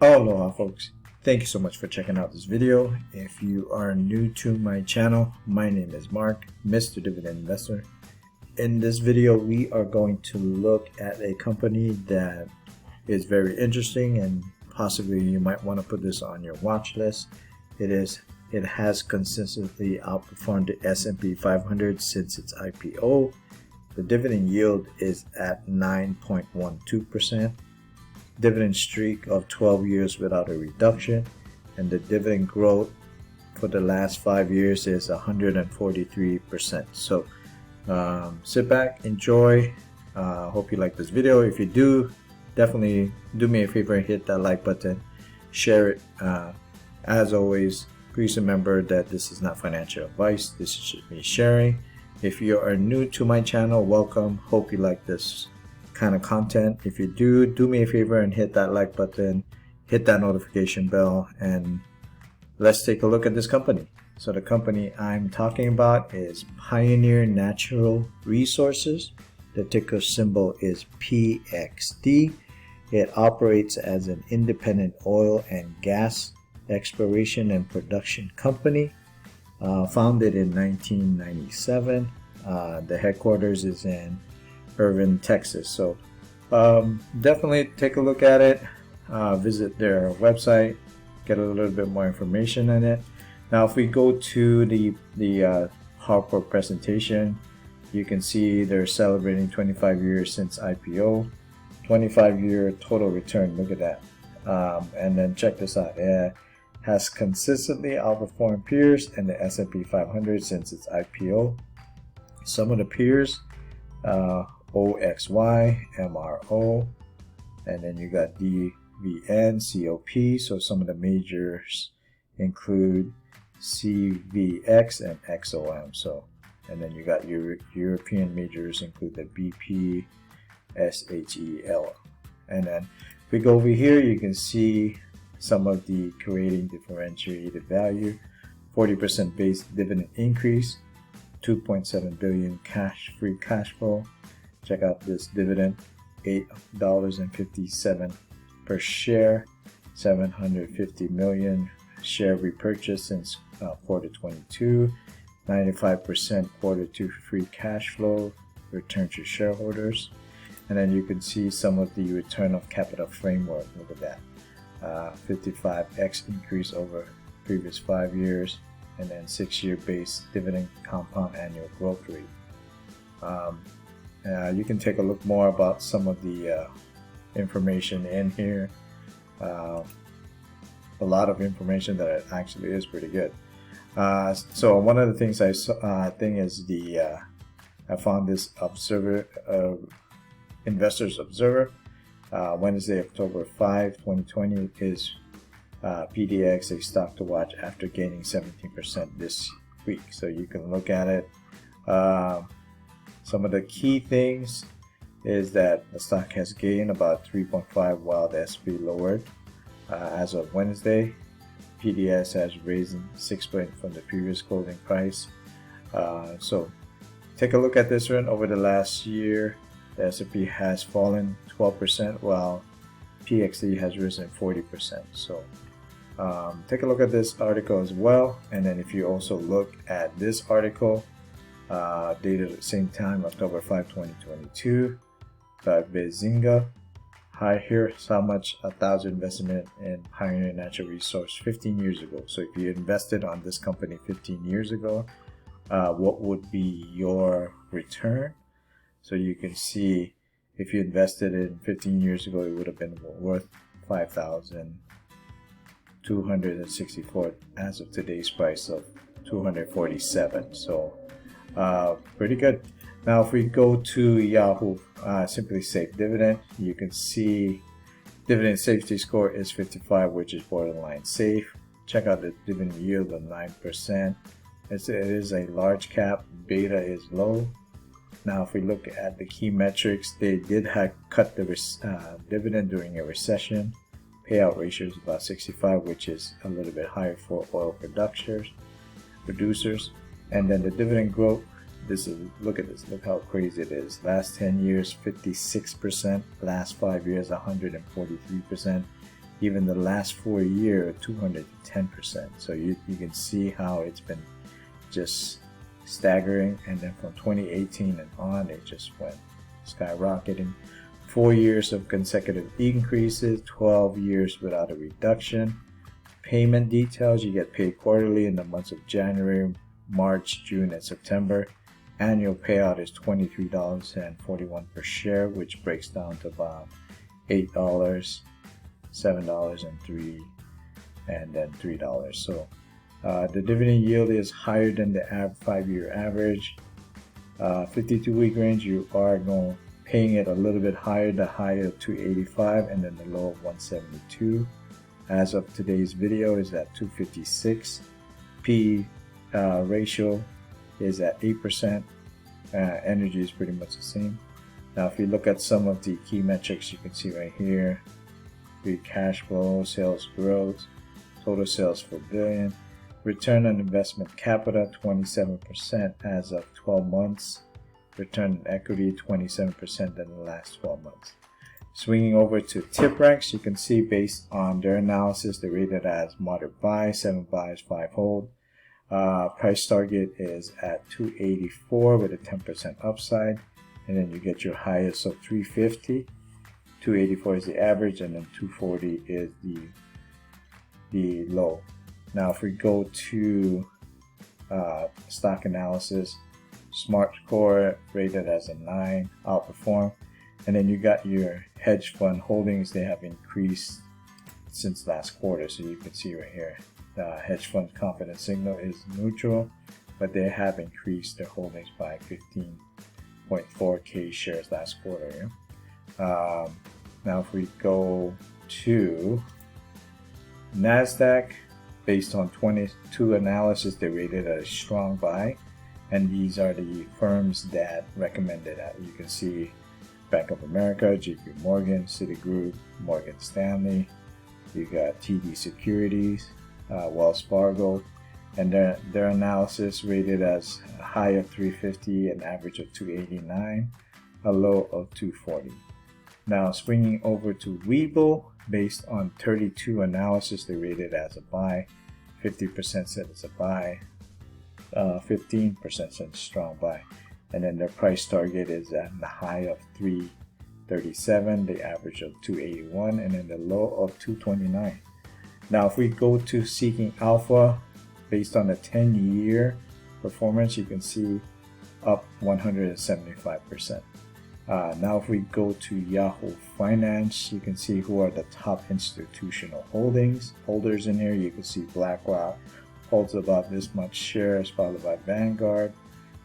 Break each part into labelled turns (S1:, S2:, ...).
S1: Aloha folks, thank you so much for checking out this video. If you are new to my channel, my name is Mark, Mr. Dividend Investor. In this video we are going to look at a company that is very interesting and possibly you might want to put this on your watch list. It has consistently outperformed the S&P 500 since its IPO. The dividend yield is at 9.12%. Dividend streak of 12 years without a reduction, and the dividend growth for the last 5 years is 143%. So sit back, enjoy. Hope you like this video. If you do, definitely do me a favor and hit that like button, share it. As always, please remember that this is not financial advice. This is just me sharing. If you are new to my channel, welcome. Hope you like this kind of content. If you do me a favor and hit that like button, hit that notification bell, and let's take a look at this company. So the company I'm talking about is Pioneer Natural Resources. The ticker symbol is PXD. It operates as an independent oil and gas exploration and production company, founded in 1997. The headquarters is in Irving, Texas. So definitely take a look at it, visit their website, get a little bit more information on it. Now if we go to the PowerPoint presentation, you can see they're celebrating 25 years since IPO, 25-year total return. Look at that. And then check this out. It has consistently outperformed peers and the S&P 500 since its IPO. Some of the peers, OXY, MRO, and then you got DVN, COP. So some of the majors include CVX and XOM. So, and then you got your European majors include the BP, SHEL. And then if we go over here, you can see some of the creating differentiated value, 40% base dividend increase, 2.7 billion free cash flow. Check out this dividend, $8.57 per share, 750 million share repurchase since quarter 22, 95% quarter 2 free cash flow return to shareholders. And then you can see some of the return of capital framework. Look at that, 55x increase over previous 5 years, and then 6-year base dividend compound annual growth rate. You can take a look more about some of the information in here. A lot of information that actually is pretty good. So one of the things I found this Investors Observer, Wednesday, October 5, 2020 is PDX, a stock to watch after gaining 17% this week. So you can look at it. Some of the key things is that the stock has gained about 3.5 while the SP lowered. As of Wednesday, PDS has raised 6 points from the previous closing price. So take a look at this one. Over the last year, the S&P has fallen 12% while PXD has risen 40%. So take a look at this article as well. And then if you also look at this article, dated at the same time, October 5, 2022, by Bezinga. Here's how much 1,000 investment in Pioneer Natural Resource 15 years ago. So if you invested on this company 15 years ago, what would be your return? So you can see if you invested in 15 years ago, it would have been worth 5,264 as of today's price of 247. So pretty good. Now if we go to Yahoo Simply Safe Dividend, you can see dividend safety score is 55, which is borderline safe. Check out the dividend yield of 9%. It is a large cap, beta is low. Now if we look at the key metrics, they did cut the dividend during a recession. Payout ratio is about 65, which is a little bit higher for oil producers. And then the dividend growth, look at this, look how crazy it is. Last 10 years 56%, last 5 years 143%, Even the last 4 years, 210%. So you can see how it's been just staggering. And then from 2018 and on, it just went skyrocketing. 4 years of consecutive increases, 12 years without a reduction. Payment details: you get paid quarterly in the months of January, March, June, and September. Annual payout is $23.41 per share, which breaks down to about $8, $7, and then $3. So the dividend yield is higher than the 5-year average. 52-week range, you are paying it a little bit higher, the high of 285 and then the low of 172. As of today's video is at 256. P ratio is at 8%. Energy is pretty much the same. Now if you look at some of the key metrics, you can see right here: free cash flow, sales growth, total sales per billion, return on investment capital 27% as of 12 months, return on equity 27% in the last 12 months. Swinging over to tip ranks, you can see based on their analysis, they rated as moderate buy, 7 buys, 5 hold. Price target is at 284 with a 10% upside, and then you get your highest of 350. 284 is the average, and then 240 is the low. Now if we go to stock analysis, Smart Core rated as a 9, outperform. And then you got your hedge fund holdings. They have increased since last quarter, so you can see right here the hedge fund confidence signal is neutral, but they have increased their holdings by 15.4k shares last quarter. Now if we go to Nasdaq, based on 22 analysis, they rated a strong buy, and these are the firms that recommended that. You can see Bank of America, JP Morgan, Citigroup, Morgan Stanley. You got TD Securities, Wells Fargo, and their analysis rated as a high of 350, an average of 289, a low of 240. Now swinging over to Webull, based on 32 analysis, they rated as a buy. 50% said it's a buy, 15% said strong buy. And then their price target is at the high of 337, the average of 281, and then the low of 229. Now if we go to Seeking Alpha, based on the 10-year performance, you can see up 175%. Now if we go to Yahoo Finance, you can see who are the top institutional holders in here. You can see BlackRock holds about this much shares, followed by Vanguard.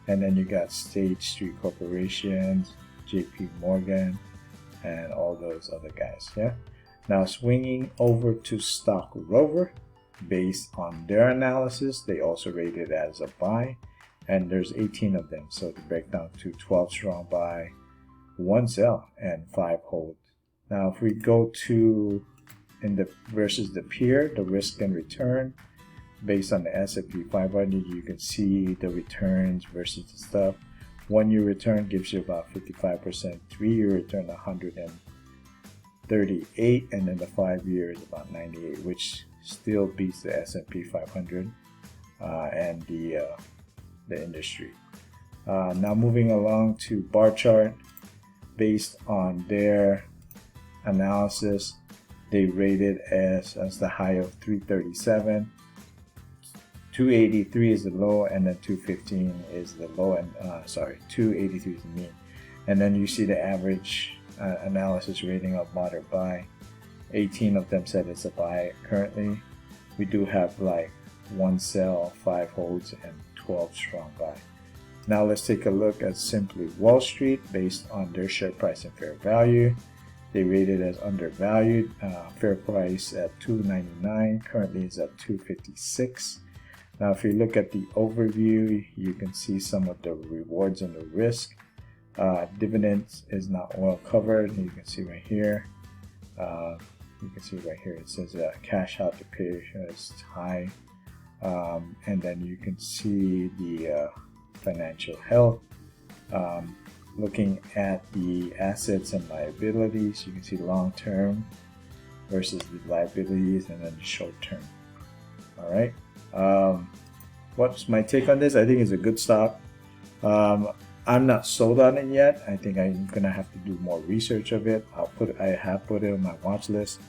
S1: And then you got State Street Corporations, JP Morgan, and all those other guys. Yeah. Now swinging over to Stock Rover, based on their analysis, they also rated as a buy, and there's 18 of them. So to break down to 12 strong buy, 1 sell, and 5 hold. Now if we go to versus the peer, the risk and return, based on the S&P 500, you can see the returns versus the stuff. 1-year return gives you about 55%, 3-year return 138, and then the 5-year is about 98, which still beats the S&P 500 and the industry. Now moving along to bar chart, based on their analysis, they rated as the high of 337. 283 is the low, and then 215 is the low, and 283 is the mean. And then you see the average analysis rating of moderate buy. 18 of them said it's a buy currently. We do have like 1 sell, 5 holds, and 12 strong buy. Now let's take a look at Simply Wall Street, based on their share price and fair value. They rated as undervalued. Fair price at $299, currently is at $256. Now if you look at the overview, you can see some of the rewards and the risk. Dividends is not well covered. You can see right here. It says cash out to pay is high. And then you can see the financial health. Looking at the assets and liabilities, you can see long-term versus the liabilities and then the short term. All right. What's my take on this? I think it's a good stock. I'm not sold on it yet. I think I'm gonna have to do more research of it. I have put it on my watch list.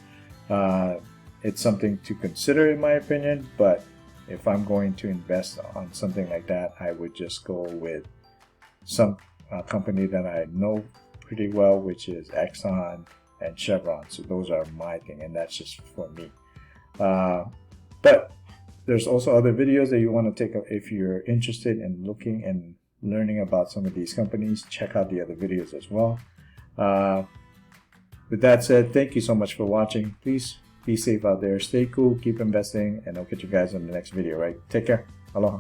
S1: It's something to consider in my opinion, but if I'm going to invest on something like that, I would just go with some company that I know pretty well, which is Exxon and Chevron. So those are my thing, and that's just for me. But there's also other videos that you want to take up if you're interested in looking and learning about some of these companies. Check out the other videos as well. With that said, thank you so much for watching. Please be safe out there, stay cool, keep investing, and I'll catch you guys in the next video. Right, take care. Aloha.